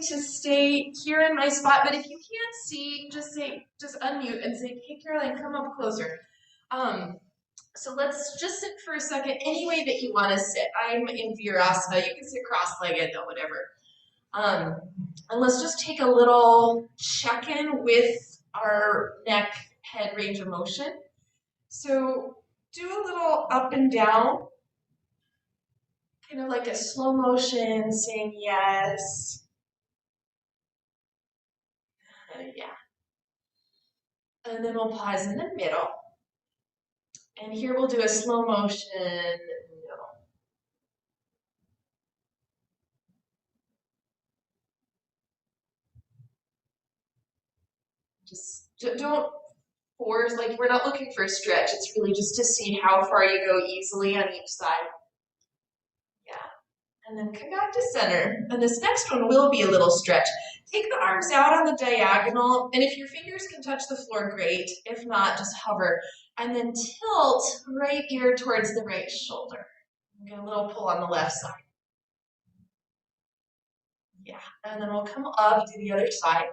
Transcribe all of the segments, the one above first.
to stay here in my spot, but if you can't see, just unmute and say, hey, Caroline, come up closer. So let's just sit for a second, any way that you want to sit. I'm in Virasana. You can sit cross-legged or whatever. And let's just take a little check-in with our neck, head range of motion. So do a little up and down, kind of like a slow motion, saying yes. Yeah. And then we'll pause in the middle. And here we'll do a slow motion middle. Just don't force, like we're not looking for a stretch. It's really just to see how far you go easily on each side. Yeah. And then come back to center. And this next one will be a little stretch. Take the arms out on the diagonal, and if your fingers can touch the floor, great. If not, just hover. And then tilt right ear towards the right shoulder. Get a little pull on the left side. Yeah, and then we'll come up to the other side.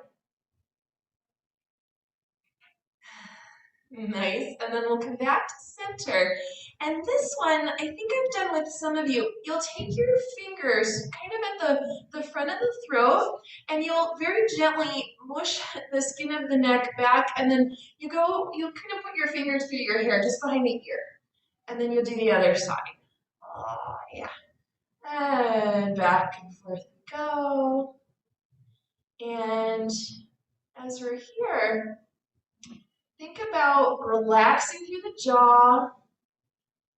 Nice, and then we'll come back to center. And this one, I think I've done with some of you. You'll take your fingers kind of at the front of the throat, and you'll very gently mush the skin of the neck back, and then you'll kind of put your fingers through your hair, just behind the ear. And then you'll do the other side. Yeah. And back and forth we go. And as we're here, think about relaxing through the jaw,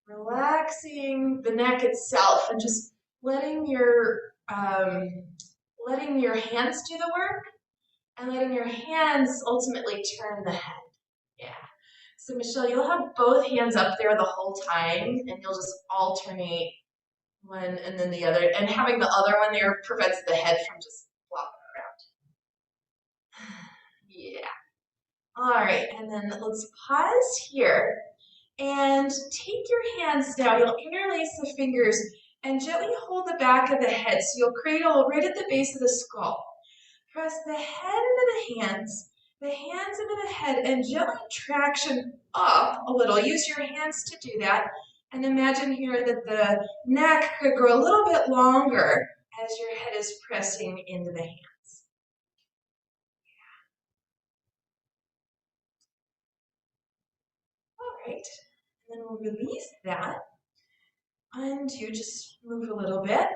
relaxing the neck itself, and just letting your hands do the work, and letting your hands ultimately turn the head. Yeah. So Michelle, you'll have both hands up there the whole time, and you'll just alternate one and then the other, and having the other one there prevents the head from just flopping around. Yeah. All right, and then let's pause here and take your hands now. You'll interlace the fingers and gently hold the back of the head. So you'll cradle right at the base of the skull. Press the head into the hands into the head, and gently traction up a little. Use your hands to do that. And imagine here that the neck could grow a little bit longer as your head is pressing into the hands. All right, and then we'll release that. Undo, just move a little bit.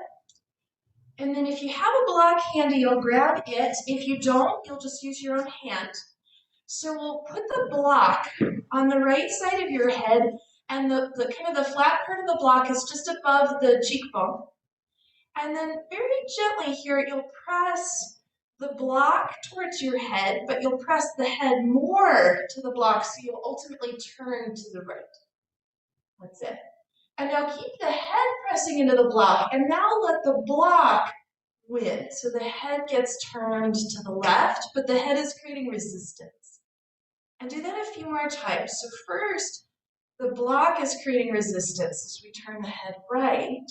And then if you have a block handy, you'll grab it. If you don't, you'll just use your own hand. So we'll put the block on the right side of your head, and the kind of the flat part of the block is just above the cheekbone. And then very gently here, you'll press the block towards your head, but you'll press the head more to the block, so you'll ultimately turn to the right. That's it. And now keep the head pressing into the block, and now let the block win. So the head gets turned to the left, but the head is creating resistance. And do that a few more times. So first, the block is creating resistance as we turn the head right.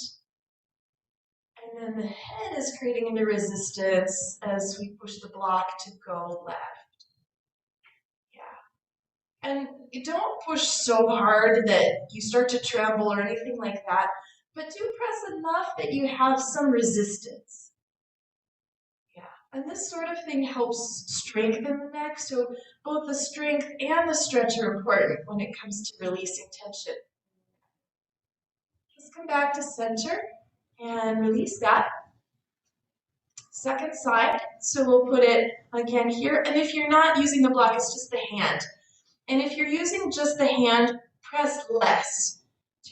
And then the head is creating the resistance as we push the block to go left. Yeah. And you don't push so hard that you start to tremble or anything like that, but do press enough that you have some resistance. Yeah. And this sort of thing helps strengthen the neck, so both the strength and the stretch are important when it comes to releasing tension. Just come back to center and release that. Second side, so we'll put it again here, and if you're not using the block, it's just the hand. And if you're using just the hand, press less,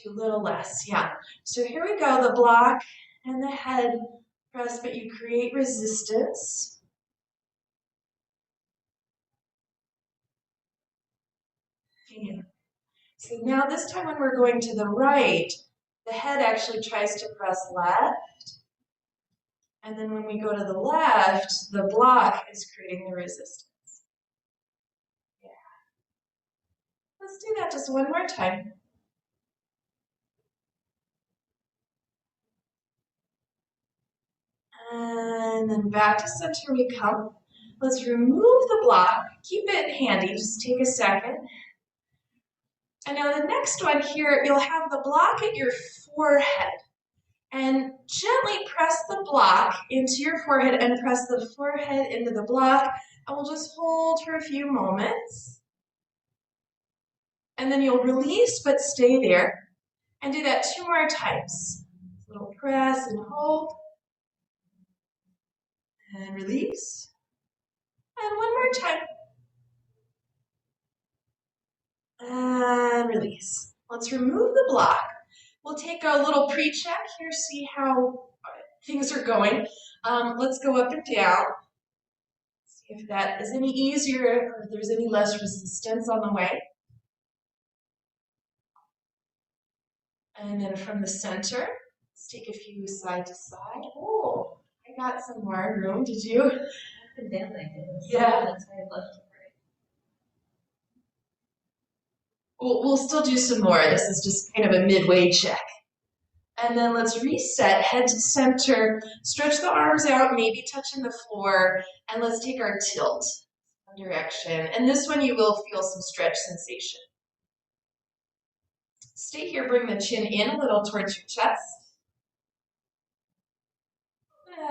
do a little less, yeah. So here we go, the block and the head press, but you create resistance. Yeah. So now this time when we're going to the right, the head actually tries to press left. And then when we go to the left, the block is creating the resistance. Yeah. Let's do that just one more time. And then back to center we come. Let's remove the block. Keep it handy, just take a second. And now the next one here, you'll have the block at your forehead. And gently press the block into your forehead and press the forehead into the block. And we'll just hold for a few moments. And then you'll release, but stay there. And do that 2 more times. A little press and hold. And release. And 1 more time. And release. Let's remove the block. We'll take a little pre-check here, see how things are going. Let's go up and down. See if that is any easier or if there's any less resistance on the way. And then from the center, let's take a few side to side. Oh, I got some more room. Did you? Up and down like this. Yeah. That's why I left to right. We'll still do some more. This is just kind of a midway check. And then let's reset, head to center, stretch the arms out, maybe touching the floor, and let's take our tilt direction. And this one you will feel some stretch sensation. Stay here, bring the chin in a little towards your chest.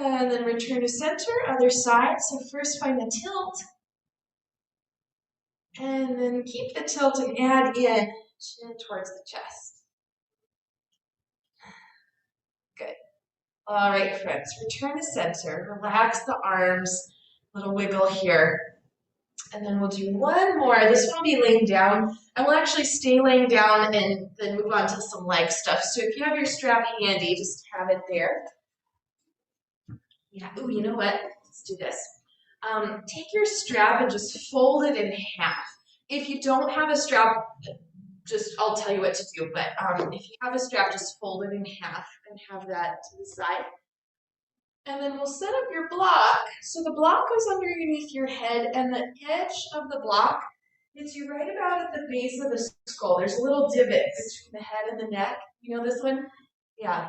And then return to center, other side. So first find the tilt. And then keep the tilt and add in chin towards the chest. Good. All right, friends, return to center. Relax the arms, little wiggle here. And then we'll do one more. This one will be laying down. And we'll actually stay laying down and then move on to some leg stuff. So if you have your strap handy, just have it there. Yeah, ooh, you know what? Let's do this. Take your strap and just fold it in half. If you don't have a strap, I'll tell you what to do. But if you have a strap, just fold it in half and have that to the side. And then we'll set up your block. So the block goes underneath your head, and the edge of the block hits you right about at the base of the skull. There's a little divot between the head and the neck. You know this one? Yeah.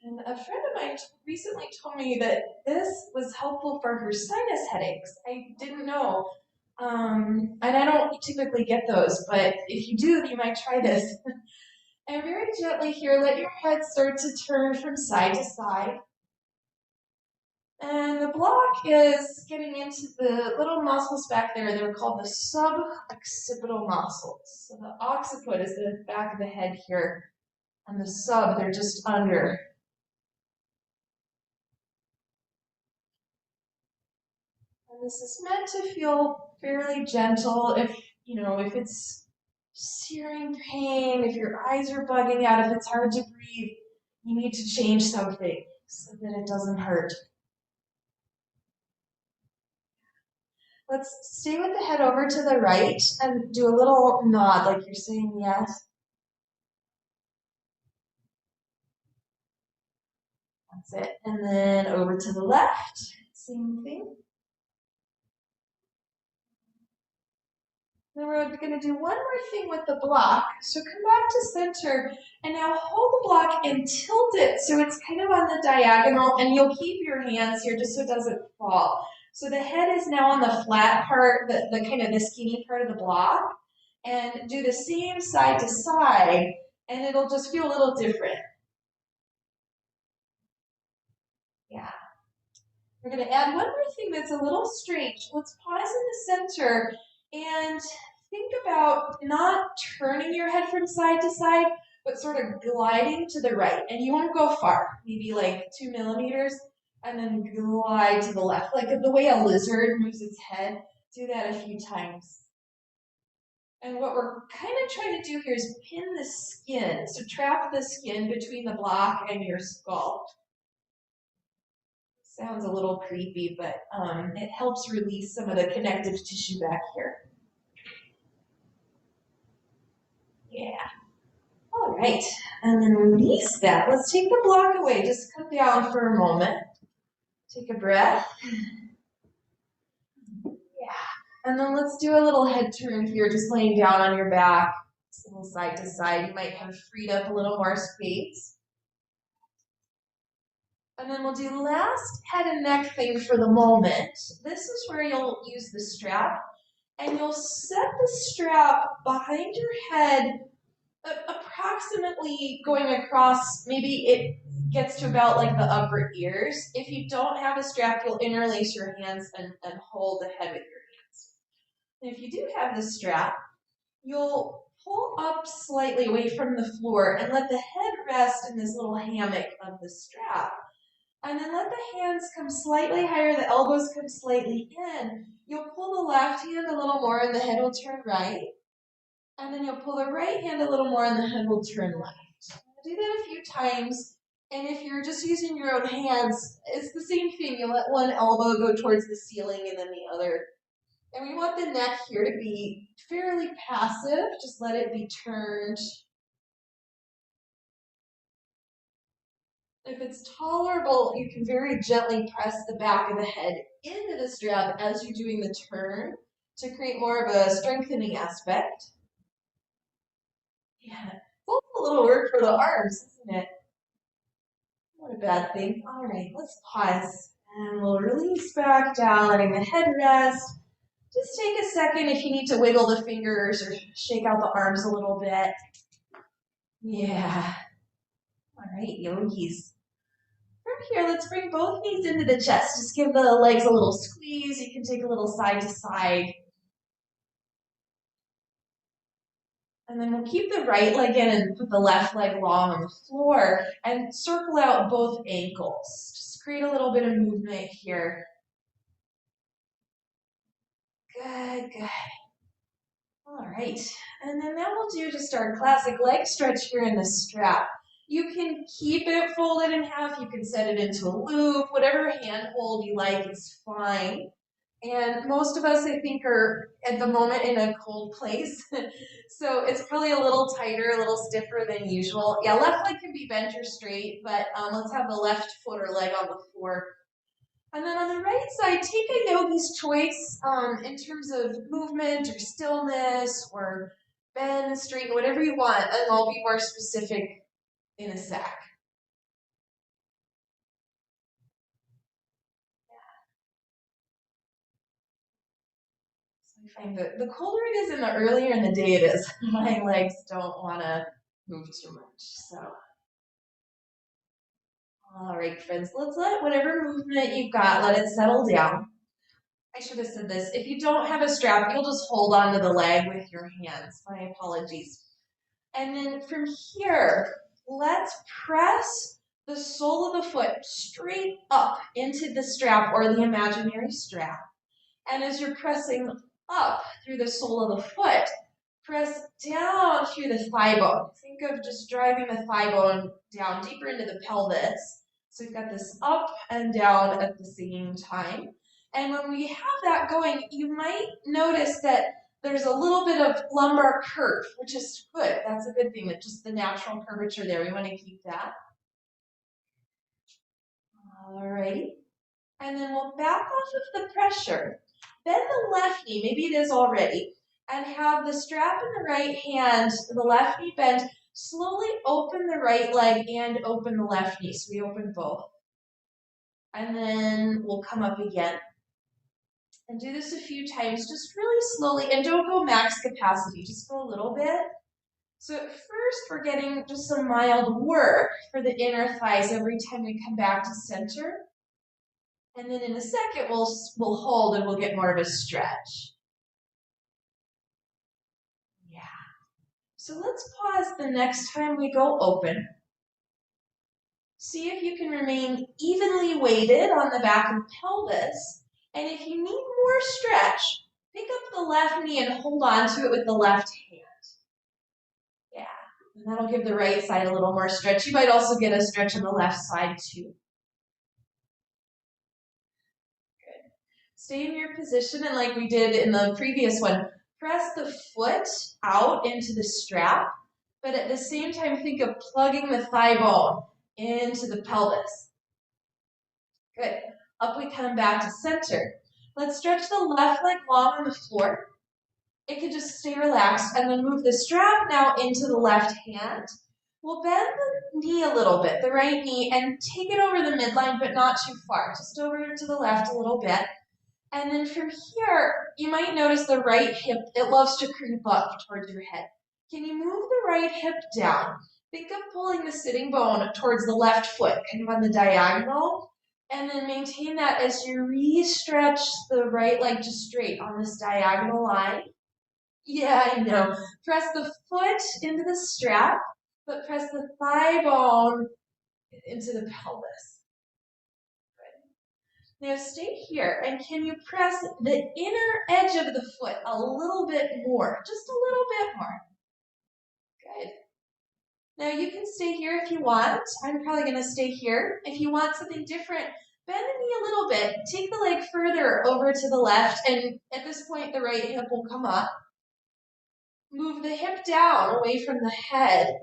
And a friend of mine recently told me that this was helpful for her sinus headaches. I didn't know. And I don't typically get those, but if you do, you might try this. And very gently here, let your head start to turn from side to side. And the block is getting into the little muscles back there. They're called the suboccipital muscles. So the occiput is the back of the head here, and the sub, they're just under. And this is meant to feel fairly gentle. If it's searing pain, if your eyes are bugging out, if it's hard to breathe, you need to change something so that it doesn't hurt. Let's stay with the head over to the right and do a little nod like you're saying yes. That's it. And then over to the left, same thing. Then we're going to do one more thing with the block. So come back to center and now hold the block and tilt it so it's kind of on the diagonal, and you'll keep your hands here just so it doesn't fall. So the head is now on the flat part, the kind of the skinny part of the block, and do the same side to side, and it'll just feel a little different. Yeah. We're going to add one more thing that's a little strange. Let's pause in the center and think about not turning your head from side to side, but sort of gliding to the right. And you won't go far, maybe like 2 millimeters, and then glide to the left. Like the way a lizard moves its head, do that a few times. And what we're kind of trying to do here is pin the skin. So trap the skin between the block and your skull. Sounds a little creepy, but it helps release some of the connective tissue back here. Yeah. All right, and then release that. Let's take the block away. Just come down for a moment. Take a breath. Yeah. And then let's do a little head turn here, just laying down on your back, just a little side to side. You might have freed up a little more space. And then we'll do the last head and neck thing for the moment. This is where you'll use the strap, and you'll set the strap behind your head, approximately going across, maybe it gets to about like the upper ears. If you don't have a strap, you'll interlace your hands and hold the head with your hands. And if you do have the strap, you'll pull up slightly away from the floor and let the head rest in this little hammock of the strap. And then let the hands come slightly higher, the elbows come slightly in. You'll pull the left hand a little more and the head will turn right. And then you'll pull the right hand a little more and the head will turn left. Do that a few times. And if you're just using your own hands, it's the same thing. You let one elbow go towards the ceiling and then the other. And we want the neck here to be fairly passive. Just let it be turned. If it's tolerable, you can very gently press the back of the head into the strap as you're doing the turn to create more of a strengthening aspect. Yeah, it's also a little work for the arms, isn't it? Not a bad thing. All right, let's pause. And we'll release back down, letting the head rest. Just take a second if you need to wiggle the fingers or shake out the arms a little bit. Yeah. All right, yogis. From here, let's bring both knees into the chest. Just give the legs a little squeeze. You can take a little side to side. And then we'll keep the right leg in and put the left leg long on the floor and circle out both ankles. Just create a little bit of movement here. Good, good. All right. And then that will do just our classic leg stretch here in the strap. You can keep it folded in half. You can set it into a loop. Whatever hand hold you like is fine. And most of us, I think, are at the moment in a cold place. So it's probably a little tighter, a little stiffer than usual. Yeah, left leg can be bent or straight, but let's have the left foot or leg on the floor. And then on the right side, take a yogi's choice in terms of movement or stillness or bend, straighten, whatever you want, and I'll be more specific in a sec. I find that the colder it is and the earlier in the day it is, my legs don't want to move too much. So, all right, friends, let's let whatever movement you've got, let it settle down. I should have said this. If you don't have a strap, you'll just hold onto the leg with your hands. My apologies. And then from here, let's press the sole of the foot straight up into the strap or the imaginary strap. And as you're pressing up through the sole of the foot, press down through the thigh bone. Think of just driving the thigh bone down deeper into the pelvis. So we've got this up and down at the same time. And when we have that going, you might notice that there's a little bit of lumbar curve, which is good. That's a good thing, that just the natural curvature there. We want to keep that. All right. And then we'll back off of the pressure. Bend the left knee, maybe it is already, and have the strap in the right hand, the left knee bent. Slowly open the right leg and open the left knee. So we open both. And then we'll come up again. And do this a few times, just really slowly, and don't go max capacity, just go a little bit. So at first, we're getting just some mild work for the inner thighs every time we come back to center. And then in a second, we'll hold and we'll get more of a stretch. Yeah. So let's pause the next time we go open. See if you can remain evenly weighted on the back of the pelvis. And if you need more stretch, pick up the left knee and hold on to it with the left hand. Yeah, and that'll give the right side a little more stretch. You might also get a stretch on the left side too. Good. Stay in your position, and like we did in the previous one, press the foot out into the strap, but at the same time, think of plugging the thigh bone into the pelvis. Good. Up we come back to center. Let's stretch the left leg long on the floor. It could just stay relaxed, and then move the strap now into the left hand. We'll bend the knee a little bit, the right knee, and take it over the midline, but not too far, just over to the left a little bit. And then from here, you might notice the right hip, it loves to creep up towards your head. Can you move the right hip down? Think of pulling the sitting bone towards the left foot, kind of on the diagonal, and then maintain that as you re-stretch the right leg just straight on this diagonal line. Yeah, I know. Press the foot into the strap, but press the thigh bone into the pelvis. Now stay here, and can you press the inner edge of the foot a little bit more? Just a little bit more. Good. Now you can stay here if you want. I'm probably going to stay here. If you want something different, bend the knee a little bit. Take the leg further over to the left, and at this point the right hip will come up. Move the hip down away from the head,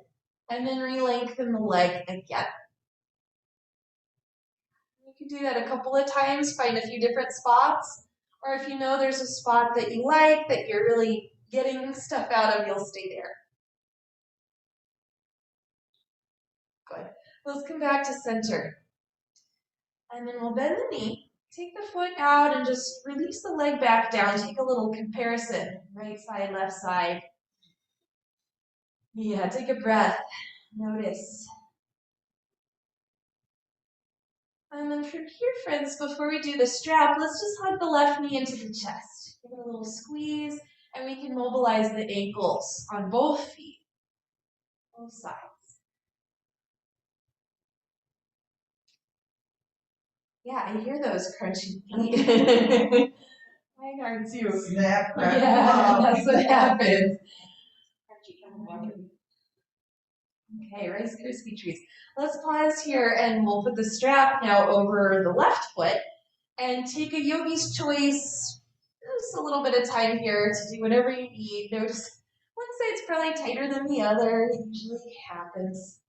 and then re-lengthen the leg again. You can do that a couple of times, find a few different spots, or if you know there's a spot that you like, that you're really getting stuff out of, you'll stay there. Good. Let's come back to center. And then we'll bend the knee, take the foot out, and just release the leg back down. Take a little comparison, right side, left side. Yeah, take a breath. Notice. And then from here, friends, before we do the strap, let's just hug the left knee into the chest. Give it a little squeeze, and we can mobilize the ankles on both feet, both sides. Yeah, I hear those crunchy feet. Mine are too. Snap, crack, Yeah, that's what happens. Crunchy. Okay, Rice Krispie treats. Let's pause here, and we'll put the strap now over the left foot and take a yogi's choice. Just a little bit of time here to do whatever you need. Notice one side's probably tighter than the other. It usually happens.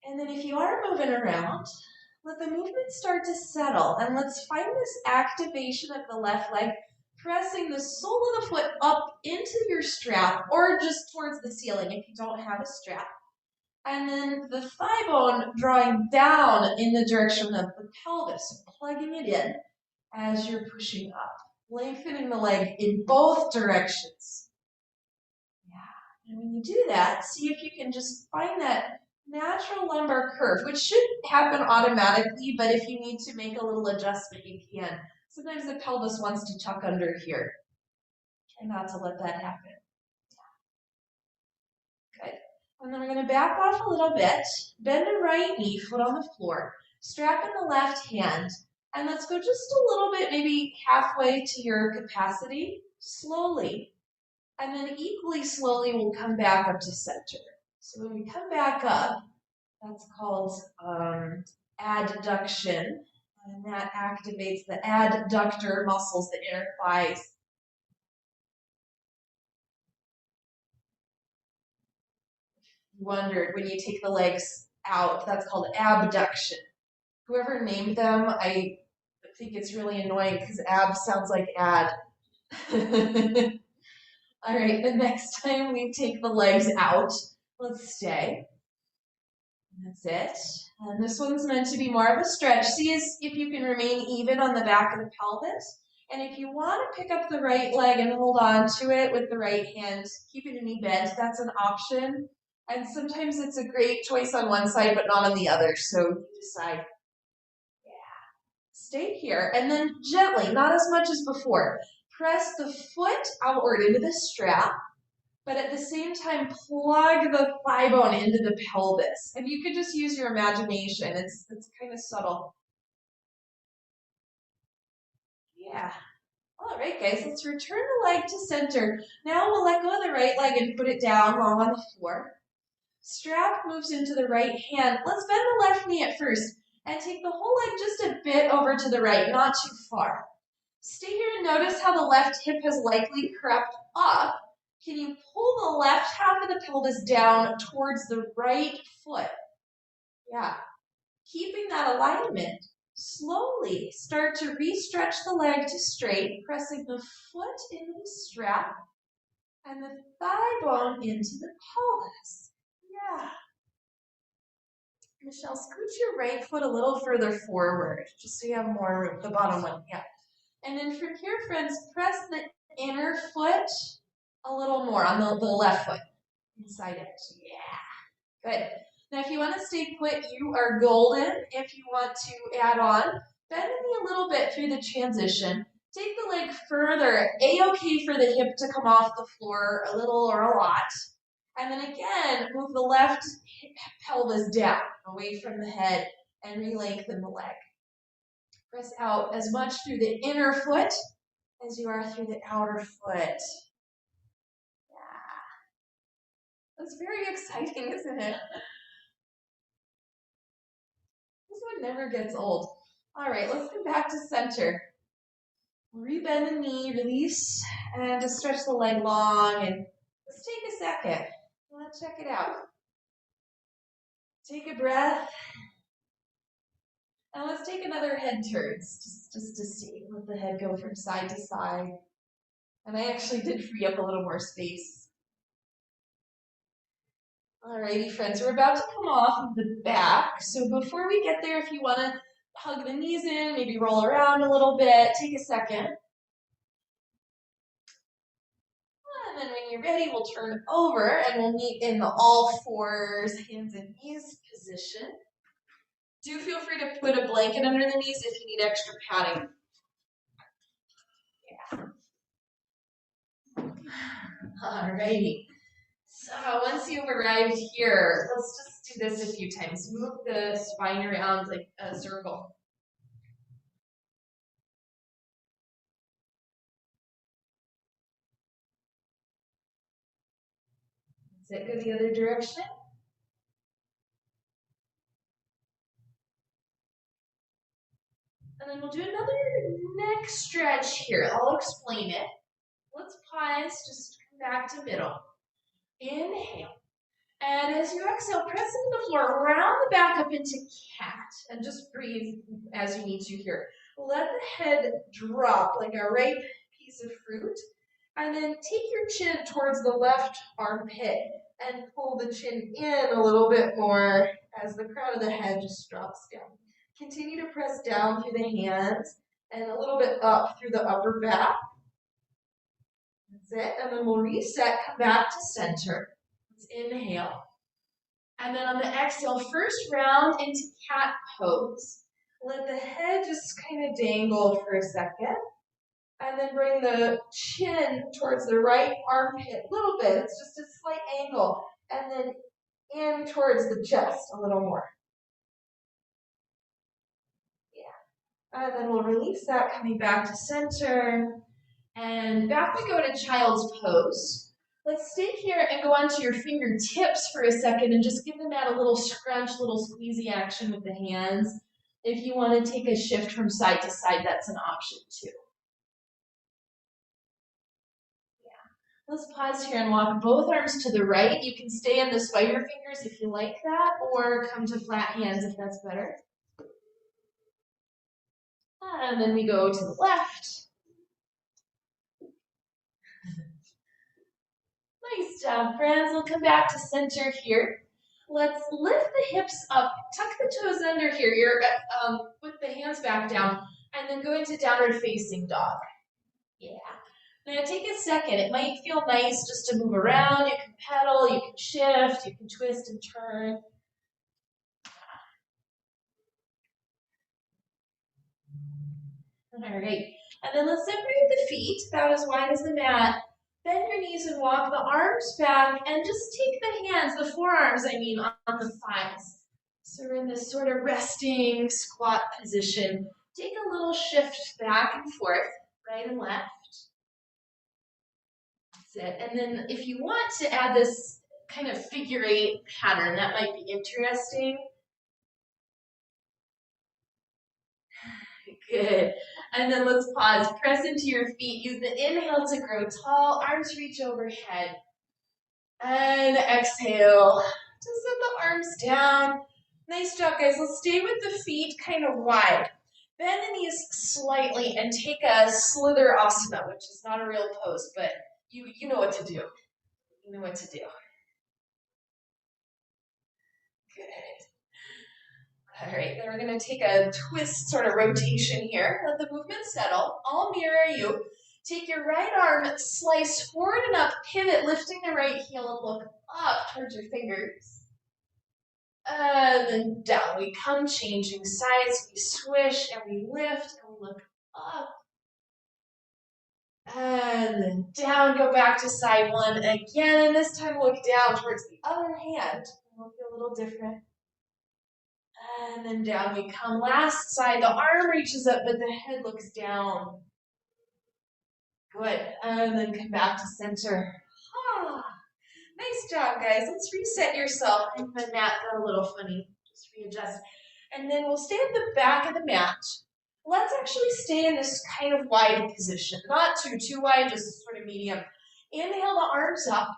And then if you are moving around, let the movement start to settle, and let's find this activation of the left leg, pressing the sole of the foot up into your strap or just towards the ceiling if you don't have a strap. And then the thigh bone drawing down in the direction of the pelvis, plugging it in as you're pushing up, lengthening the leg in both directions. Yeah, and when you do that, see if you can just find that natural lumbar curve, which should happen automatically, but if you need to make a little adjustment, you can. Sometimes the pelvis wants to tuck under here. Try not to let that happen. Good. And then we're going to back off a little bit, bend the right knee, foot on the floor, strap in the left hand, and let's go just a little bit, maybe halfway to your capacity, slowly. And then equally slowly, we'll come back up to center. So when we come back up, that's called adduction, and that activates the adductor muscles, the inner thighs. Wondered when you take the legs out, that's called abduction. Whoever named them, I think it's really annoying because ab sounds like ad. All right, the next time we take the legs out, let's stay. That's it. And this one's meant to be more of a stretch. See if you can remain even on the back of the pelvis. And if you want to pick up the right leg and hold on to it with the right hand, keep it knee bent, that's an option. And sometimes it's a great choice on one side, but not on the other. So you decide. Yeah. Stay here. And then gently, not as much as before, press the foot outward into the strap, but at the same time, plug the thigh bone into the pelvis. And you could just use your imagination. It's kind of subtle. Yeah. All right, guys, let's return the leg to center. Now we'll let go of the right leg and put it down long on the floor. Strap moves into the right hand. Let's bend the left knee at first and take the whole leg just a bit over to the right, not too far. Stay here and notice how the left hip has likely crept up. Can you pull the left half of the pelvis down towards the right foot? Yeah, keeping that alignment. slowly start to re-stretch the leg to straight, pressing the foot into the strap and the thigh bone into the pelvis. Yeah. Michelle, scooch your right foot a little further forward, just so you have more room, the bottom one, yeah. And then from here, friends, press the inner foot a little more on the left foot, inside it, yeah. Good. Now, if you want to stay put, you are golden. If you want to add on, bend the knee a little bit through the transition. Take the leg further. A-okay for the hip to come off the floor a little or a lot. And then again, move the left pelvis down, away from the head, and re-lengthen the leg. Press out as much through the inner foot as you are through the outer foot. Yeah. That's very exciting, isn't it? This one never gets old. All right, let's come back to center. Rebend the knee, release, and just stretch the leg long. And let's take a second. Let's check it out. Take a breath. And let's take another head turns, just to see. Let the head go from side to side. And I actually did free up a little more space. Alrighty, friends, we're about to come off of the back. So before we get there, if you want to hug the knees in, maybe roll around a little bit, take a second. And then when you're ready, we'll turn over and we'll meet in the all fours, hands and knees position. Do feel free to put a blanket under the knees if you need extra padding. Yeah. Alrighty. So once you've arrived here, let's just do this a few times. Move the spine around like a circle. That's it. Go the other direction. And then we'll do another neck stretch here. I'll explain it. Let's pause, just come back to middle. Inhale. And as you exhale, press into the floor, round the back up into cat, and just breathe as you need to here. Let the head drop like a ripe piece of fruit, and then take your chin towards the left armpit and pull the chin in a little bit more as the crown of the head just drops down. Continue to press down through the hands and a little bit up through the upper back. That's it, and then we'll reset, come back to center. Inhale. And then on the exhale, first round into cat pose. Let the head just kind of dangle for a second. And then bring the chin towards the right armpit a little bit. It's just a slight angle. And then in towards the chest a little more. Yeah. And then we'll release that, coming back to center. And back we go to child's pose. Let's stay here and go onto your fingertips for a second and just give them that a little scrunch, little squeezy action with the hands. If you want to take a shift from side to side, that's an option too. Yeah. Let's pause here and walk both arms to the right. You can stay in the spider fingers if you like that, or come to flat hands if that's better. And then we go to the left. Nice job, friends. We'll come back to center here. Let's lift the hips up, tuck the toes under here. You're with the hands back down, and then go into downward facing dog. Yeah. Now take a second. It might feel nice just to move around. You can pedal, you can shift, you can twist and turn. All right. And then let's separate the feet about as wide as the mat. Bend your knees and walk the arms back, and just take the hands, the forearms, I mean, on the thighs. So we're in this sort of resting squat position. Take a little shift back and forth, right and left. That's it. And then if you want to add this kind of figure eight pattern, that might be interesting. Good. And then let's pause. Press into your feet. Use the inhale to grow tall. Arms reach overhead. And exhale. Just set the arms down. Nice job, guys. Let's stay with the feet kind of wide. bend the knees slightly and take a slither asana, which is not a real pose, but you know what to do. You know what to do. Good. All right, then we're going to take a twist sort of rotation here. Let the movement settle. I'll mirror you. Take your right arm, slice forward and up, pivot, lifting the right heel and look up towards your fingers. And then down we come, changing sides. We swish and we lift and we look up. And then down, go back to side one again. And this time look down towards the other hand. It'll feel a little different. And then down we come. Last side, the arm reaches up, but the head looks down. Good. And then come back to center. Ah, nice job, guys. Let's reset yourself. I think my mat got a little funny. Just readjust. And then we'll stay at the back of the mat. Let's actually stay in this kind of wide position. Not too wide, just sort of medium. Inhale the arms up.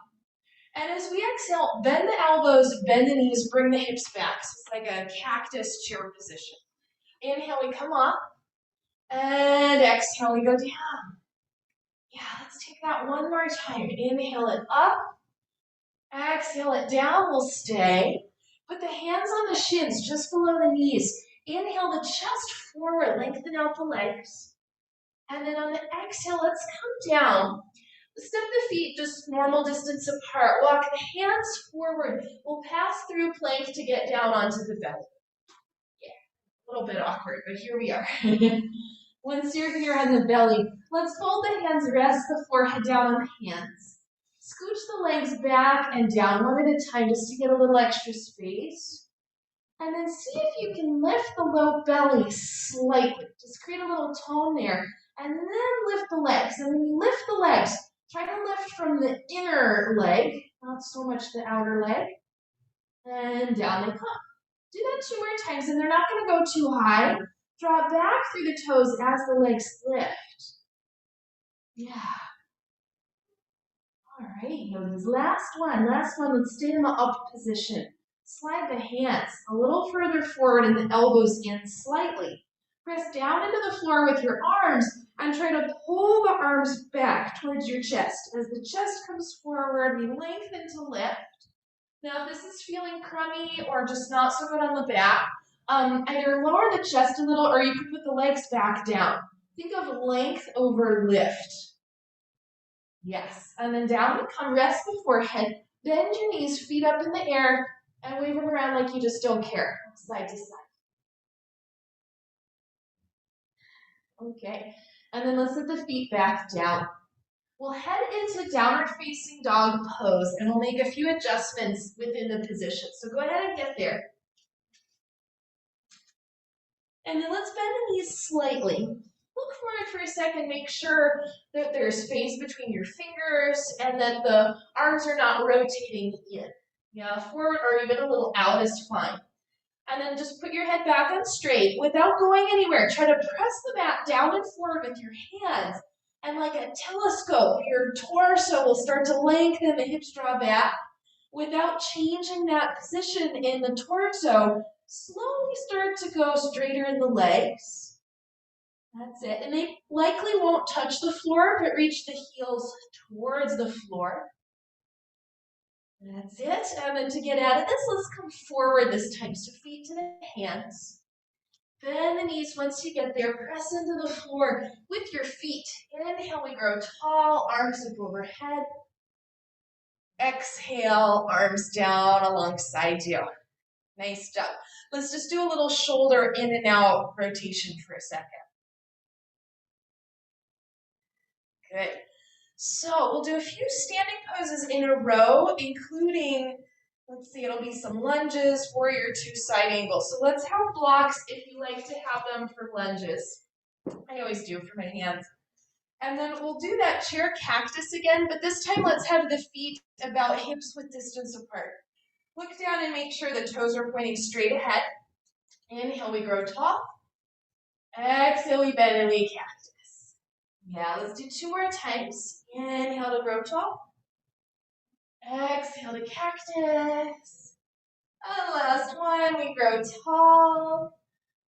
And as we exhale, bend the elbows, bend the knees, bring the hips back. So it's like a cactus chair position. Inhale, we come up. And exhale, we go down. Yeah, let's take that one more time. Inhale it up. Exhale it down. We'll stay. Put the hands on the shins just below the knees. Inhale the chest forward. Lengthen out the legs. And then on the exhale, let's come down. Step the feet just normal distance apart. Walk the hands forward. We'll pass through plank to get down onto the belly. Yeah, a little bit awkward, but here we are. Once you're here on the belly, let's fold the hands, rest the forehead down on the hands. Scooch the legs back and down one at a time just to get a little extra space. And then see if you can lift the low belly slightly. Just create a little tone there. And then lift the legs. And when you lift the legs, try to lift from the inner leg, not so much the outer leg. And down they come. Do that 2 more times, and they're not going to go too high. Draw back through the toes as the legs lift. Yeah. All right, heelys. Last one. Let's stay in the up position. Slide the hands a little further forward and the elbows in slightly. Press down into the floor with your arms and try to pull the arms back towards your chest. As the chest comes forward, we lengthen to lift. Now, if this is feeling crummy or just not so good on the back, either lower the chest a little or you can put the legs back down. Think of length over lift. Yes, and then down we come, rest the forehead, bend your knees, feet up in the air, and wave them around like you just don't care, side to side. Okay, and then let's let the feet back down. We'll head into downward facing dog pose, and we'll make a few adjustments within the position. So go ahead and get there. And then let's bend the knees slightly. Look forward for a second, make sure that there's space between your fingers and that the arms are not rotating in. Yeah, forward or even a little out is fine. And then just put your head back on straight without going anywhere. Try to press the mat down and forward with your hands. And like a telescope, your torso will start to lengthen, the hips draw back. Without changing that position in the torso, slowly start to go straighter in the legs. That's it. And they likely won't touch the floor, but reach the heels towards the floor. That's it. And then to get out of this, let's come forward this time. So feet to the hands. Bend the knees. Once you get there, press into the floor with your feet. Inhale, we grow tall, arms up overhead. Exhale, arms down alongside you. Nice job. Let's just do a little shoulder in and out rotation for a second. Good. So we'll do a few standing poses in a row, including, let's see, it'll be some lunges, warrior 2 side angle. So let's have blocks if you like to have them for lunges. I always do for my hands. And then we'll do that chair cactus again, but this time let's have the feet about hips width distance apart. Look down and make sure the toes are pointing straight ahead. Inhale, we grow tall. Exhale, we bend and we cactus. Yeah, let's do 2 more times. Inhale to grow tall. Exhale to cactus. And last one, we grow tall.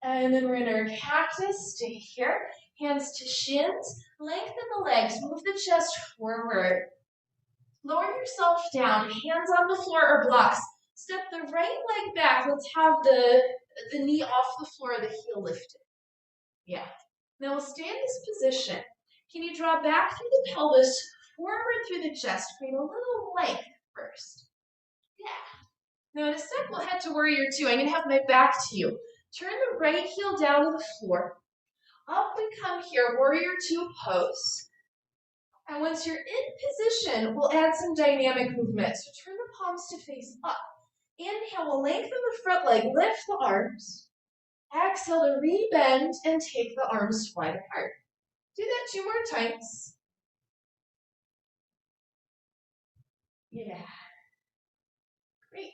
And then we're in our cactus. Stay here. Hands to shins. Lengthen the legs. Move the chest forward. Lower yourself down. Hands on the floor or blocks. Step the right leg back. Let's have the knee off the floor, the heel lifted. Yeah. Now we'll stay in this position. Can you draw back through the pelvis, forward through the chest? Create a little length first. Yeah. Now in a sec, we'll head to warrior two. I'm going to have my back to you. Turn the right heel down to the floor. Up we come here, warrior two pose. And once you're in position, we'll add some dynamic movement. So turn the palms to face up. Inhale, we'll lengthen the front leg, lift the arms. Exhale to rebend and take the arms wide apart. Do that 2 more times. Yeah. Great.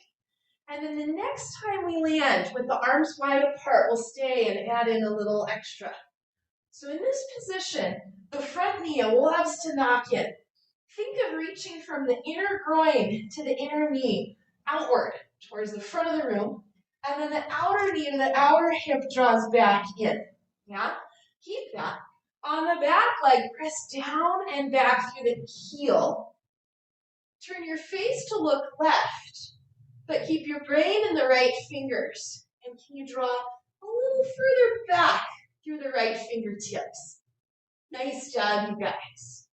And then the next time we land with the arms wide apart, we'll stay and add in a little extra. So in this position, the front knee, we'll have Stanakyan. Think of reaching from the inner groin to the inner knee, outward towards the front of the room, and then the outer knee to the outer hip draws back in. Yeah? Keep that. On the back leg, press down and back through the heel. Turn your face to look left, but keep your brain in the right fingers. And can you draw a little further back through the right fingertips? Nice job, you guys.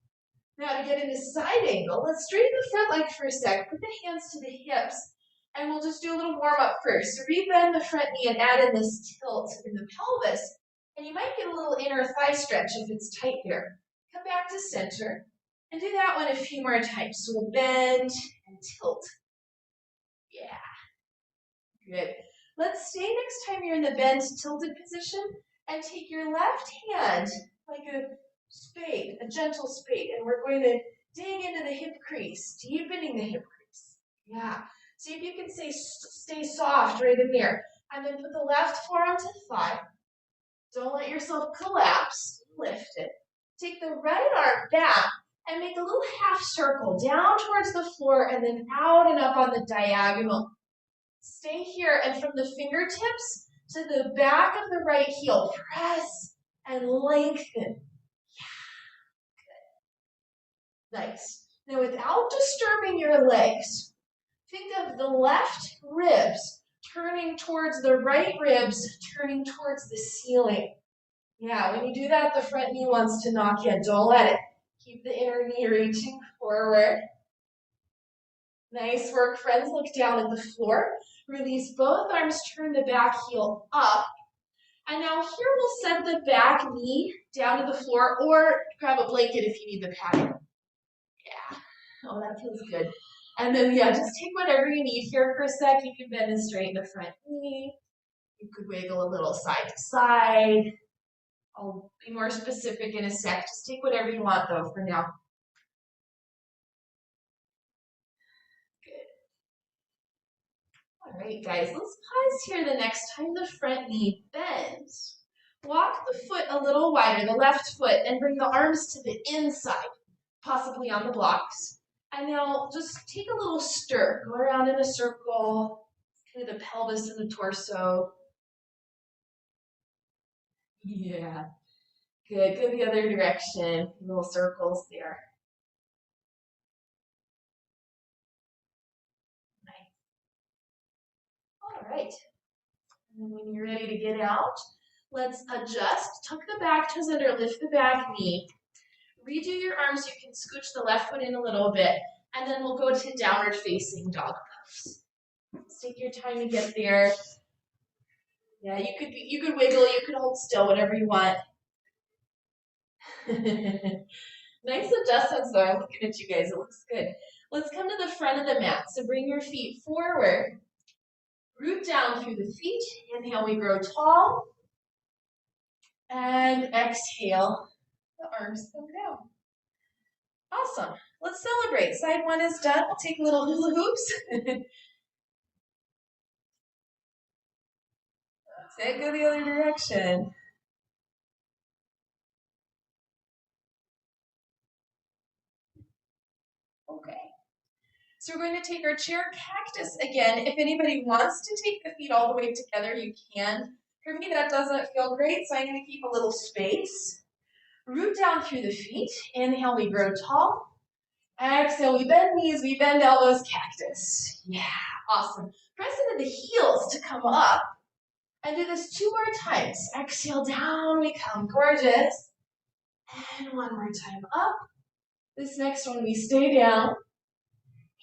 Now to get into side angle, let's straighten the front leg for a sec. Put the hands to the hips, and we'll just do a little warm up first. So rebend the front knee and add in this tilt in the pelvis. And you might get a little inner thigh stretch if it's tight here. Come back to center and do that one a few more times. So we'll bend and tilt. Yeah. Good. Let's stay next time you're in the bent tilted position and take your left hand like a spade, a gentle spade, and we're going to dig into the hip crease, deepening the hip crease. Yeah. See if you can stay soft right in there. And then put the left forearm to the thigh. Don't let yourself collapse. Lift it. Take the right arm back and make a little half circle down towards the floor and then out and up on the diagonal. Stay here, and from the fingertips to the back of the right heel, press and lengthen. Yeah, good. Nice. Now, without disturbing your legs, think of the left ribs turning towards the right ribs, turning towards the ceiling. Yeah, when you do that, the front knee wants to knock in. Don't let it. Keep the inner knee reaching forward. Nice work, friends. Look down at the floor. Release both arms, turn the back heel up. And now here we'll set the back knee down to the floor or grab a blanket if you need the padding. Yeah. Oh, that feels good. And then, yeah, just take whatever you need here for a sec. You can bend and straighten the front knee. You could wiggle a little side to side. I'll be more specific in a sec. Just take whatever you want, though, for now. All right, guys, let's pause here the next time the front knee bends. Walk the foot a little wider, the left foot, and bring the arms to the inside, possibly on the blocks. And now just take a little stir. Go around in a circle, through the pelvis and the torso. Yeah, good. Go the other direction. Little circles there. Nice. All right. And when you're ready to get out, let's adjust. Tuck the back toes under, lift the back knee. Redo your arms. You can scooch the left foot in a little bit, and then we'll go to downward facing dog pose. Let's take your time to get there. Yeah, you could wiggle, you could hold still, whatever you want. Nice adjustments though. I'm looking at you guys. It looks good. Let's come to the front of the mat. So bring your feet forward. Root down through the feet. Inhale, we grow tall. And exhale, the arms come down. Awesome. Let's celebrate. Side one is done. We'll take little hula hoops. That's it. Go the other direction. Okay. So we're going to take our chair cactus again. If anybody wants to take the feet all the way together, you can. For me, that doesn't feel great, so I'm going to keep a little space. Root down through the feet. Inhale, we grow tall. Exhale, we bend knees, we bend elbows, cactus. Yeah, awesome. Press into the heels to come up. And do this 2 more times. Exhale, down we come, gorgeous. And 1 more time up. This next one, we stay down.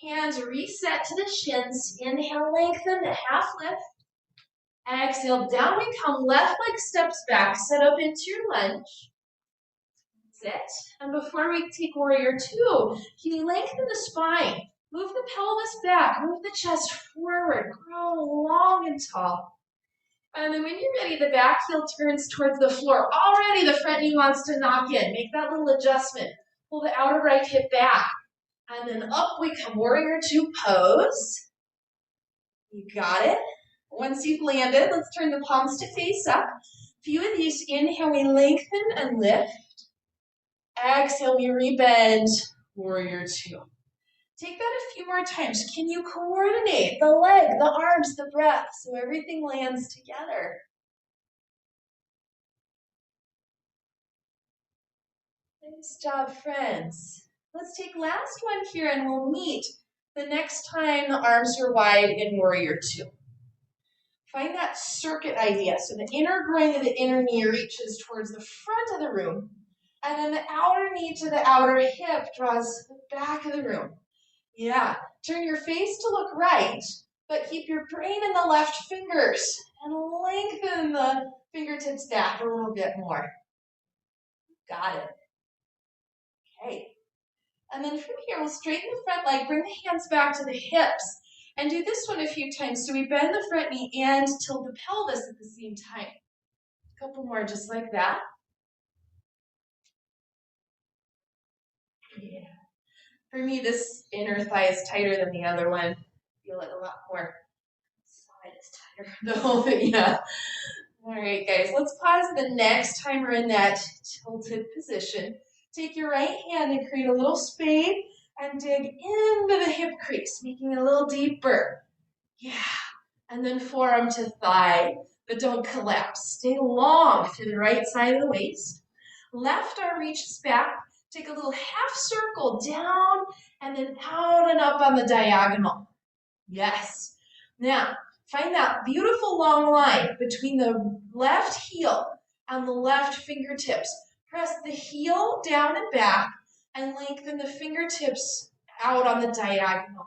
Hands reset to the shins. Inhale, lengthen to half lift. Exhale, down we come. Left leg steps back. Set up into your lunge. That's it. And before we take warrior 2, can you lengthen the spine? Move the pelvis back. Move the chest forward. Grow long and tall. And then when you're ready, the back heel turns towards the floor. Already the front knee wants to knock in. Make that little adjustment. Pull the outer right hip back. And then up we come, warrior 2 pose. You got it. Once you've landed, let's turn the palms to face up. A few of these, inhale, we lengthen and lift. Exhale, we rebend, warrior 2. Take that a few more times. Can you coordinate the leg, the arms, the breath, so everything lands together? Nice job, friends. Let's take last one here and we'll meet the next time the arms are wide in warrior 2. Find that circuit idea. So the inner groin of the inner knee reaches towards the front of the room, and then the outer knee to the outer hip draws the back of the room. Yeah, turn your face to look right, but keep your brain in the left fingers and lengthen the fingertips back a little bit more. Got it. Okay. And then from here, we'll straighten the front leg, bring the hands back to the hips, and do this one a few times. So we bend the front knee and tilt the pelvis at the same time. A couple more just like that. Yeah. For me, this inner thigh is tighter than the other one. I feel it a lot more. Side is tighter though, but yeah. All right, guys, let's pause the next time we're in that tilted position. Take your right hand and create a little spade and dig into the hip crease, making it a little deeper. Yeah. And then forearm to thigh, but don't collapse. Stay long through the right side of the waist. Left arm reaches back. Take a little half circle down and then out and up on the diagonal. Yes. Now, find that beautiful long line between the left heel and the left fingertips. Press the heel down and back and lengthen the fingertips out on the diagonal.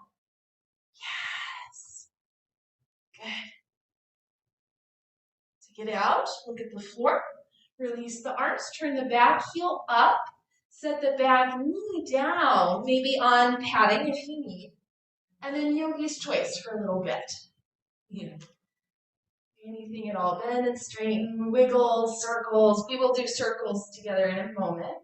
Yes. Good. To get out, look at the floor. Release the arms, turn the back heel up. Set the back knee down, maybe on padding if you need. And then yogi's choice for a little bit. Yeah. Anything at all. Bend and straighten, wiggle, circles. We will do circles together in a moment.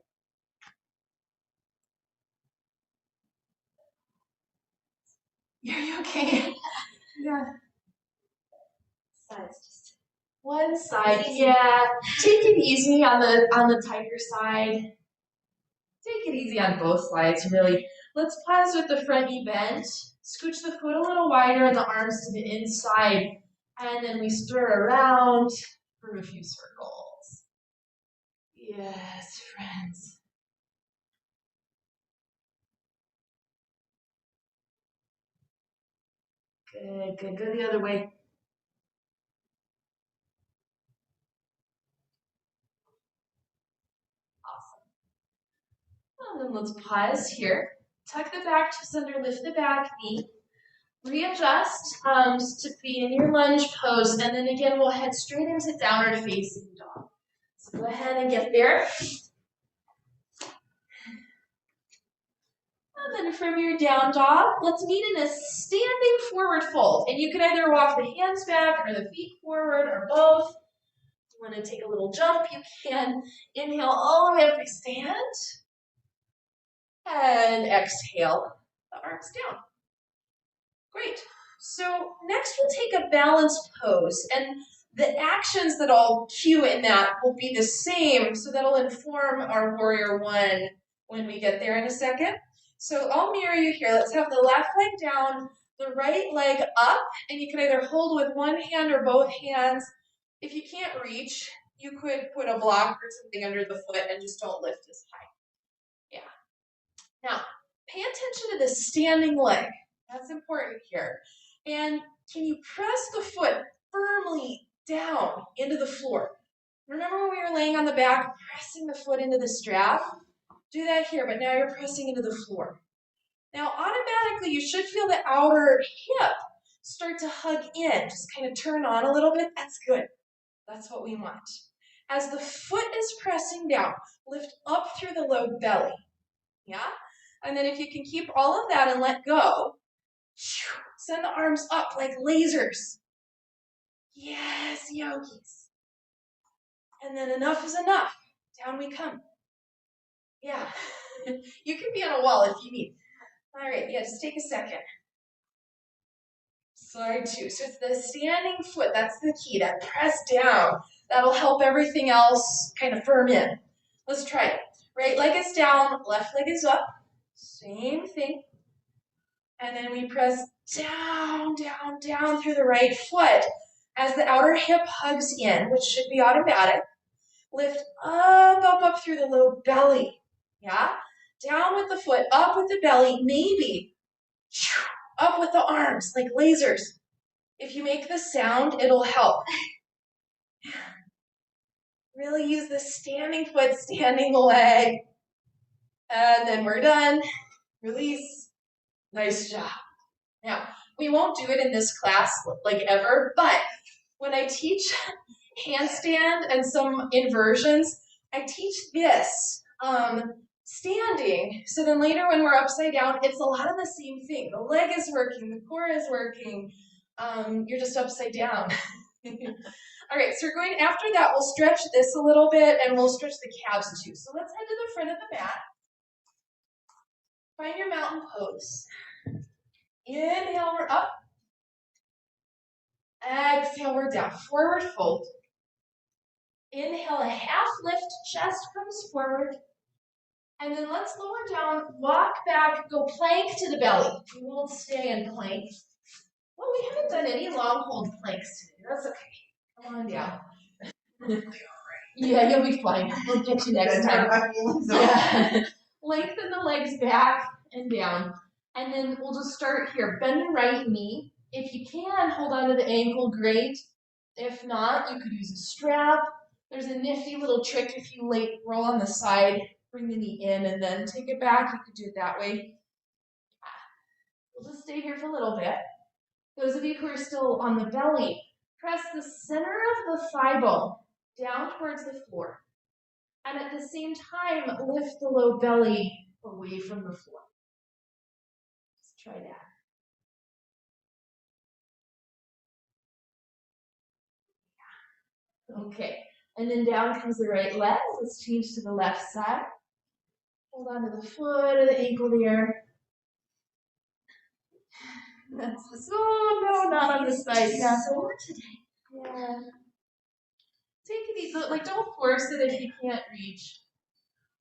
Are you okay? Yeah. Sides just. One side, yeah. Take it easy on the tighter side. Take it easy on both sides, really. Let's pause with the front knee bent. Scooch the foot a little wider and the arms to the inside. And then we stir around for a few circles. Yes, friends. Good, good. Go the other way. Awesome. And then let's pause here. Tuck the back toes under, lift the back knee. Readjust to be in your lunge pose, and then again we'll head straight into downward facing dog. So go ahead and get there. And then from your down dog, let's meet in a standing forward fold. And you can either walk the hands back or the feet forward or both. If you want to take a little jump, you can. Inhale all the way up, we stand. And exhale, the arms down. Great. So next we'll take a balanced pose, and the actions that I'll cue in that will be the same, so that'll inform our warrior 1 when we get there in a second. So I'll mirror you here. Let's have the left leg down, the right leg up, and you can either hold with one hand or both hands. If you can't reach, you could put a block or something under the foot and just don't lift as high. Yeah. Now, pay attention to the standing leg. That's important here. And can you press the foot firmly down into the floor? Remember when we were laying on the back, pressing the foot into the strap? Do that here, but now you're pressing into the floor. Now, automatically, you should feel the outer hip start to hug in. Just kind of turn on a little bit. That's good. That's what we want. As the foot is pressing down, lift up through the low belly. Yeah? And then if you can keep all of that and let go, send the arms up like lasers. Yes, yogis. And then enough is enough. Down we come. Yeah. You can be on a wall if you need. All right, yeah, just take a second. Slide two. So it's the standing foot. That's the key. That press down. That'll help everything else kind of firm in. Let's try it. Right leg is down, left leg is up. Same thing. And then we press down, down, down through the right foot as the outer hip hugs in, which should be automatic. Lift up, up, up through the low belly. Yeah? Down with the foot, up with the belly, maybe up with the arms like lasers. If you make the sound, it'll help. Really use the standing foot, standing leg. And then we're done. Release. Nice job. Now, we won't do it in this class like ever, but when I teach handstand and some inversions, I teach this standing. So then later when we're upside down, it's a lot of the same thing. The leg is working, the core is working. You're just upside down. All right, so we're going, after that, we'll stretch this a little bit and we'll stretch the calves too. So let's head to the front of the mat. Find your mountain pose. Inhale, we're up. Exhale, we're down. Forward fold. Inhale, a half lift, chest comes forward. And then let's lower down, walk back, go plank to the belly. We won't stay in plank. Well, we haven't done any long hold planks today. That's okay. Come on down. Yeah, you'll be fine. We'll get you next time. Yeah. Lengthen the legs back and down. And then we'll just start here. Bend the right knee. If you can, hold on to the ankle, great. If not, you could use a strap. There's a nifty little trick if you roll on the side, bring the knee in, and then take it back. You could do it that way. We'll just stay here for a little bit. Those of you who are still on the belly, press the center of the thigh bone down towards the floor. And at the same time, lift the low belly away from the floor. Let's try that. Okay, and then down comes the right leg. Let's change to the left side. Hold on to the foot or the ankle there. That's no, not on this side. Yeah. Sore today. Yeah. Take it easy. Like, don't force it if you can't reach.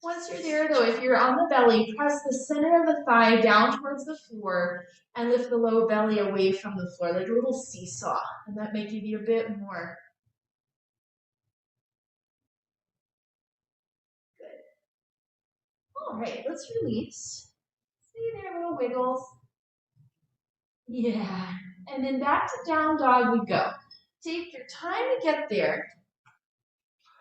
Once you're there, though, if you're on the belly, press the center of the thigh down towards the floor and lift the low belly away from the floor, like a little seesaw. And that may give you a bit more. Good. All right, let's release. See there, little wiggles. Yeah. And then back to down dog we go. Take your time to get there.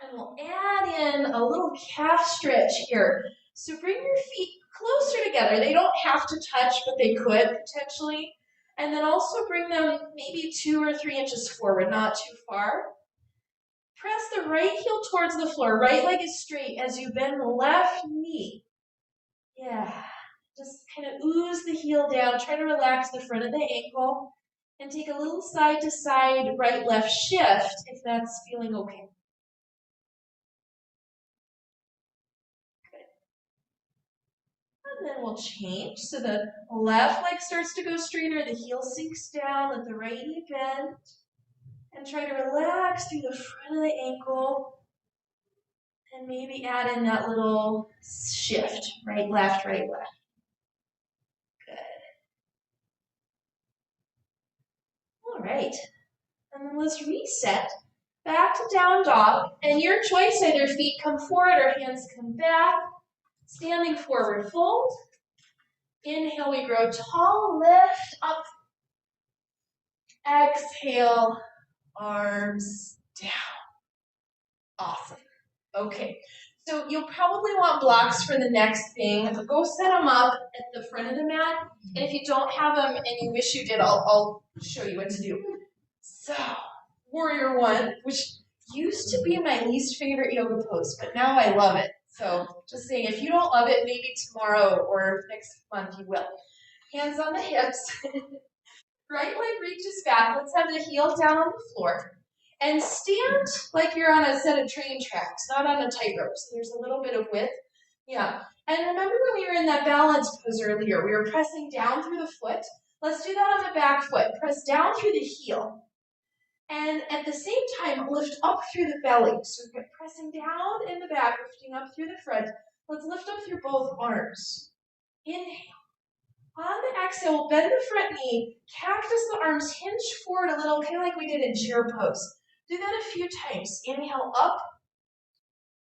And we'll add in a little calf stretch here. So bring your feet closer together. They don't have to touch, but they could potentially. And then also bring them maybe 2 or 3 inches forward, not too far. Press the right heel towards the floor. Right leg is straight as you bend the left knee. Yeah. Just kind of ooze the heel down. Try to relax the front of the ankle. And take a little side to side, right, left shift if that's feeling okay. And then we'll change. So the left leg starts to go straighter, the heel sinks down, let the right knee bend. And try to relax through the front of the ankle. And maybe add in that little shift, right, left, right, left. Good. All right. And then let's reset back to down dog, and your choice, either feet come forward or hands come back. Standing forward fold. Inhale, we grow tall, lift up. Exhale, arms down. Awesome. Okay, so you'll probably want blocks for the next thing. Go set them up at the front of the mat. And if you don't have them and you wish you did, I'll show you what to do. So, warrior one, which used to be my least favorite yoga pose, but now I love it. So just saying, if you don't love it, maybe tomorrow or next month you will. Hands on the hips. Right leg reaches back. Let's have the heel down on the floor. And stand like you're on a set of train tracks, not on a tightrope. So there's a little bit of width. Yeah. And remember when we were in that balance pose earlier, we were pressing down through the foot. Let's do that on the back foot. Press down through the heel. And at the same time, lift up through the belly. So we're pressing down in the back, lifting up through the front. Let's lift up through both arms. Inhale. On the exhale, we'll bend the front knee, cactus the arms, hinge forward a little, kind of like we did in chair pose. Do that a few times. Inhale up,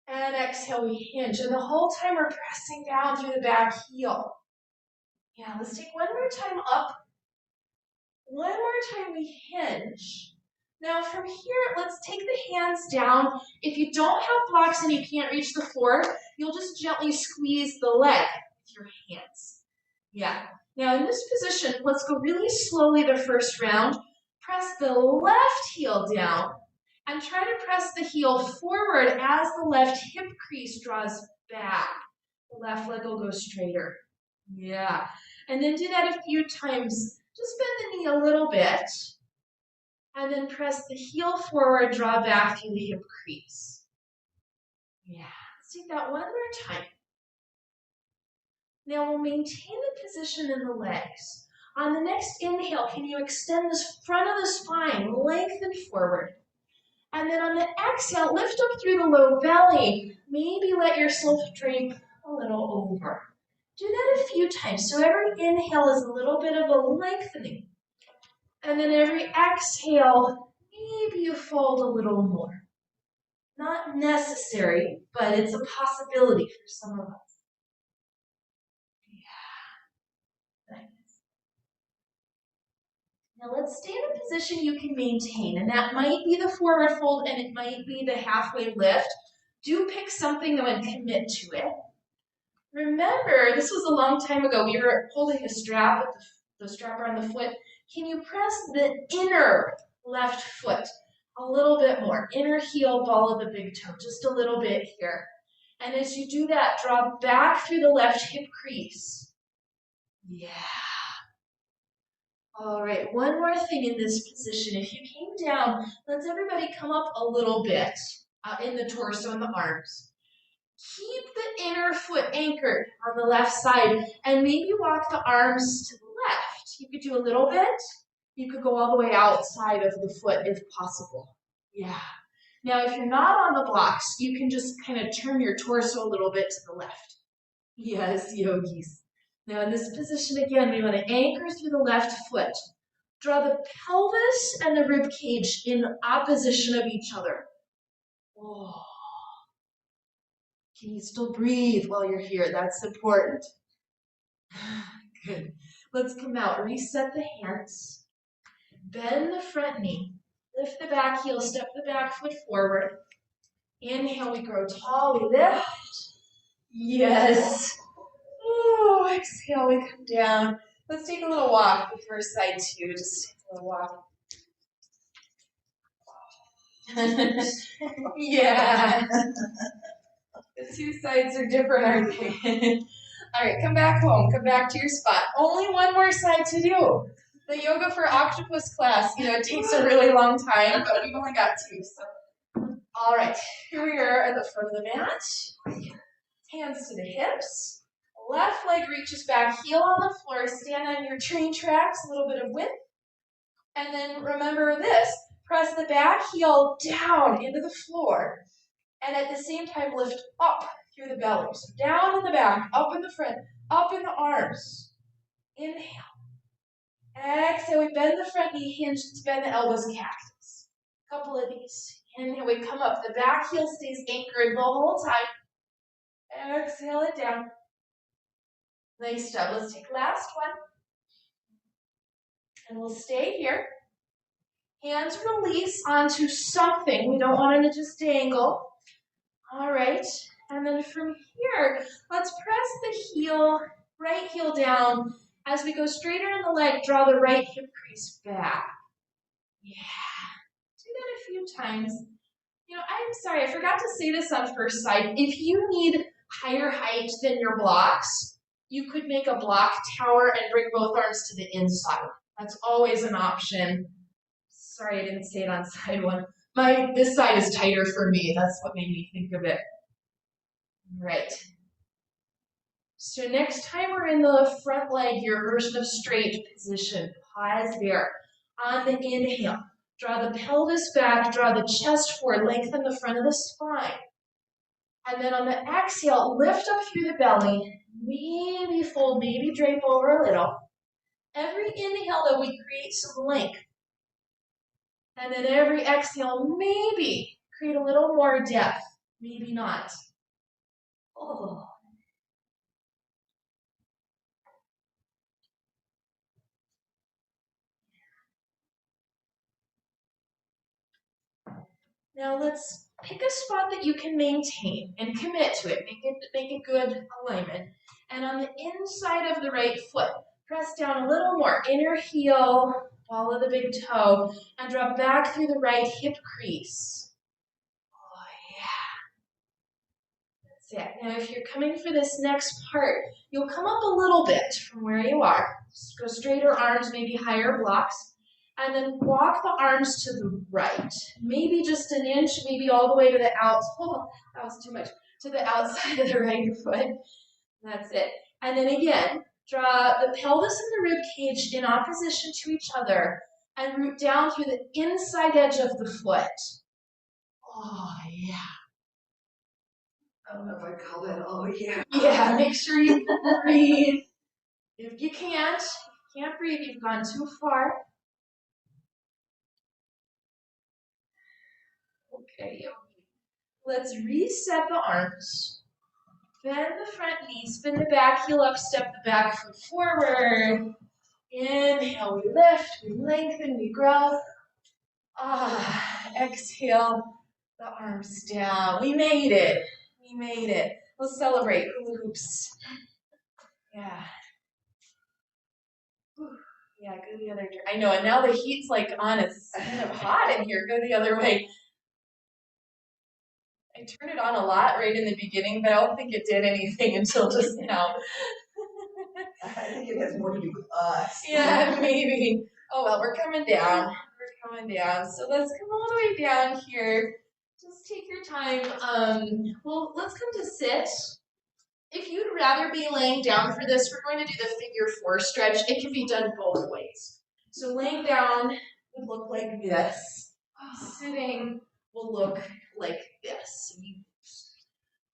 and exhale, we hinge. And the whole time we're pressing down through the back heel. Yeah, let's take one more time up. One more time we hinge. Now from here, let's take the hands down. If you don't have blocks and you can't reach the floor, you'll just gently squeeze the leg with your hands. Yeah. Now in this position, let's go really slowly the first round. Press the left heel down and try to press the heel forward as the left hip crease draws back. The left leg will go straighter. Yeah. And then do that a few times. Just bend the knee a little bit. And then press the heel forward, draw back through the hip crease. Yeah. Let's take that one more time. Now we'll maintain the position in the legs. On the next inhale, can you extend this front of the spine, lengthen forward. And then on the exhale, lift up through the low belly. Maybe let yourself drape a little over. Do that a few times. So every inhale is a little bit of a lengthening. And then every exhale, maybe you fold a little more. Not necessary, but it's a possibility for some of us. Now let's stay in a position you can maintain, and that might be the forward fold and it might be the halfway lift. Do pick something though and commit to it. Remember, this was a long time ago. We were holding the strap with the strap around the foot. Can you press the inner left foot a little bit more? Inner heel, ball of the big toe, just a little bit here. And as you do that, draw back through the left hip crease. Yeah. All right, one more thing in this position. If you came down, let's everybody come up a little bit in the torso and the arms. Keep the inner foot anchored on the left side and maybe walk the arms to the left. You could do a little bit. You could go all the way outside of the foot if possible. Yeah. Now, if you're not on the blocks, you can just kind of turn your torso a little bit to the left. Yes, yogis. Now in this position again, we want to anchor through the left foot. Draw the pelvis and the rib cage in opposition of each other. Oh. Can you still breathe while you're here? That's important. Good. Let's come out. Reset the hands. Bend the front knee. Lift the back heel. Step the back foot forward. Inhale, we grow tall. We lift. Yes. Oh, exhale, we come down. Let's take a little walk the first side too. Just take a little walk. Yeah. The two sides are different, aren't they? All right, come back home. Come back to your spot. Only one more side to do. The yoga for octopus class, it takes a really long time, but we've only got two. So, all right, here we are at the front of the mat. Hands to the hips. Left leg reaches back, heel on the floor, stand on your train tracks, a little bit of width. And then remember this, press the back heel down into the floor. And at the same time, lift up through the belly. So down in the back, up in the front, up in the arms. Inhale. Exhale, we bend the front knee, hinge to bend the elbows, cactus. A couple of these. And then we come up. The back heel stays anchored the whole time. Exhale it down. Nice job. Let's take last one. And we'll stay here. Hands release onto something. We don't want it to just dangle. All right. And then from here, let's press the heel, right heel down. As we go straighter in the leg, draw the right hip crease back. Yeah. Do that a few times. You know, I'm sorry, I forgot to say this on first side. If you need higher height than your blocks, you could make a block tower and bring both arms to the inside. That's always an option. Sorry, I didn't say it on side one. This side is tighter for me. That's what made me think of it. Right. So next time we're in the front leg, your version of straight position, pause there. On the inhale, draw the pelvis back, draw the chest forward, lengthen the front of the spine. And then on the exhale, lift up through the belly, maybe fold, maybe drape over a little. Every inhale that we create some length. And then every exhale, maybe create a little more depth, maybe not. Oh. Now let's pick a spot that you can maintain and commit to it. Make a good alignment. And on the inside of the right foot, press down a little more. Inner heel, follow the big toe, and drop back through the right hip crease. Oh, yeah. That's it. Now if you're coming for this next part, you'll come up a little bit from where you are. Just go straighter arms, maybe higher blocks. And then walk the arms to the right. Maybe just an inch, maybe all the way to the outside. Oh, that was too much. To the outside of the right foot. That's it. And then again, draw the pelvis and the rib cage in opposition to each other and root down through the inside edge of the foot. Oh, yeah. I don't know if I call that, oh, yeah. Yeah, make sure you breathe. If you can't breathe, you've gone too far. Okay, let's reset the arms. Bend the front knee, spin the back heel up, step the back foot forward. Inhale, we lift, we lengthen, we grow. Exhale, the arms down. We made it. We made it. Let's celebrate hula hoops. Yeah. Yeah, go the other direction. I know, and now the heat's like on. It's kind of hot in here. Go the other way. I turned it on a lot right in the beginning, but I don't think it did anything until just now. I think it has more to do with us. Yeah, maybe. Oh well, we're coming down. We're coming down. So let's come all the way down here. Just take your time. Well, let's come to sit. If you'd rather be laying down for this, we're going to do the figure 4 stretch. It can be done both ways. So laying down would look like this. Sitting will look like this.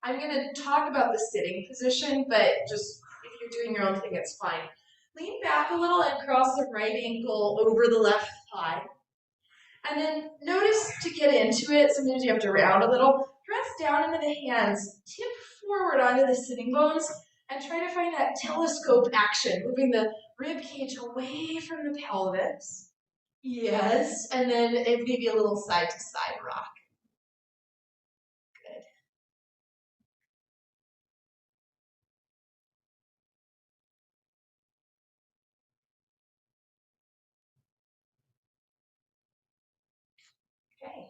I'm going to talk about the sitting position, but just if you're doing your own thing, it's fine. Lean back a little and cross the right ankle over the left thigh. And then notice to get into it, sometimes you have to round a little. Press down into the hands, tip forward onto the sitting bones, and try to find that telescope action, moving the rib cage away from the pelvis. Yes, and then maybe a little side to side rock. Good. Okay,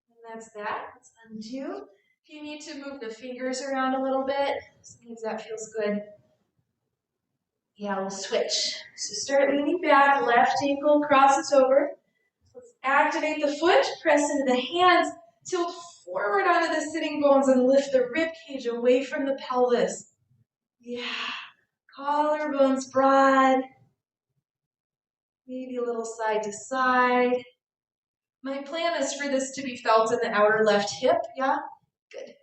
and that's that. Let's undo. If you need to move the fingers around a little bit, sometimes that feels good. Yeah, we'll switch. So start leaning back, left ankle crosses over. Let's activate the foot, press into the hands, tilt forward onto the sitting bones and lift the rib cage away from the pelvis. Yeah, collarbones broad. Maybe a little side to side. My plan is for this to be felt in the outer left hip, yeah? Good.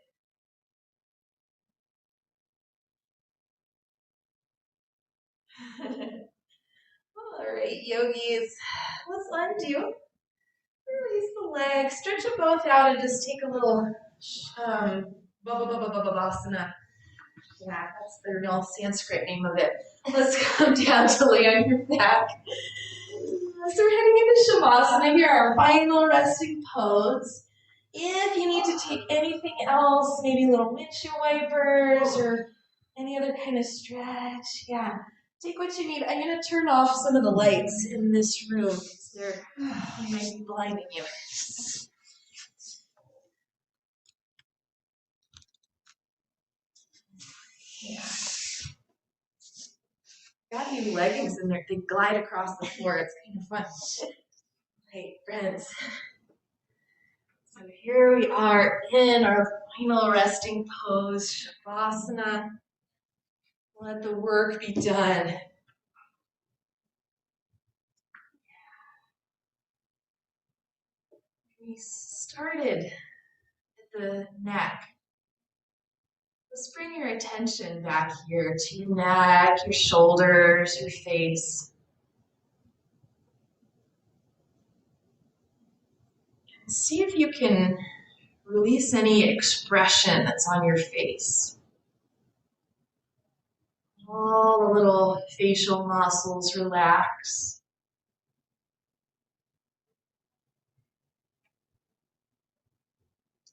All right, yogis, let's undo. Release the legs, stretch them both out and just take a little Babasana. Yeah, that's the real Sanskrit name of it. Let's come down to lay on your back. So we're heading into Shavasana here, our final resting pose. If you need to take anything else, maybe little windshield wipers or any other kind of stretch, yeah, take what you need. I'm going to turn off some of the lights in this room because they might be blinding you. Yeah. Got these leggings in there. They glide across the floor. It's kind of fun. Hey, friends. So here we are in our final resting pose, Shavasana. Let the work be done. We started at the neck. Let's bring your attention back here to your neck, your shoulders, your face. And see if you can release any expression that's on your face. All the little facial muscles relax.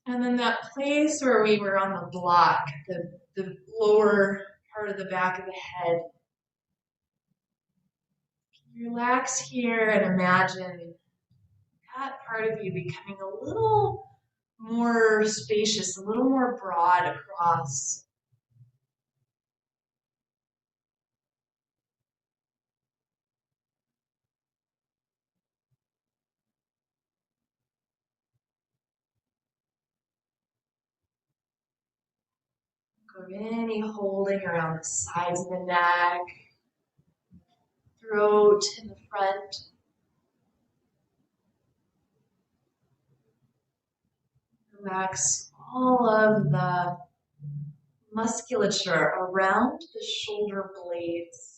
And then that place where we were on the block, the lower part of the back of the head. Relax here and imagine that part of you becoming a little more spacious, a little more broad across. Go any holding around the sides of the neck, throat in the front. Relax all of the musculature around the shoulder blades.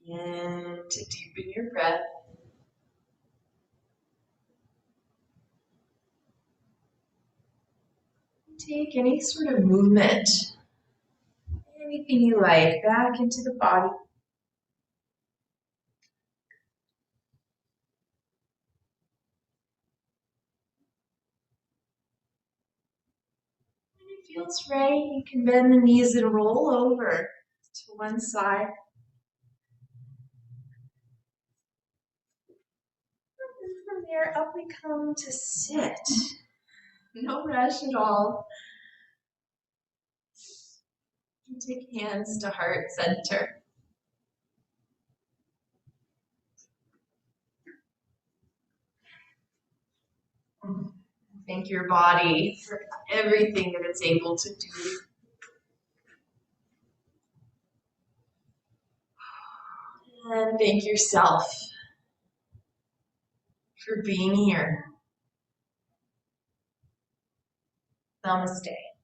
Begin to deepen your breath. Take any sort of movement, anything you like, back into the body. When it feels right, you can bend the knees and roll over to one side. And from there, up we come to sit. No rush at all. You take hands to heart center. Thank your body for everything that it's able to do. And thank yourself for being here. Namaste.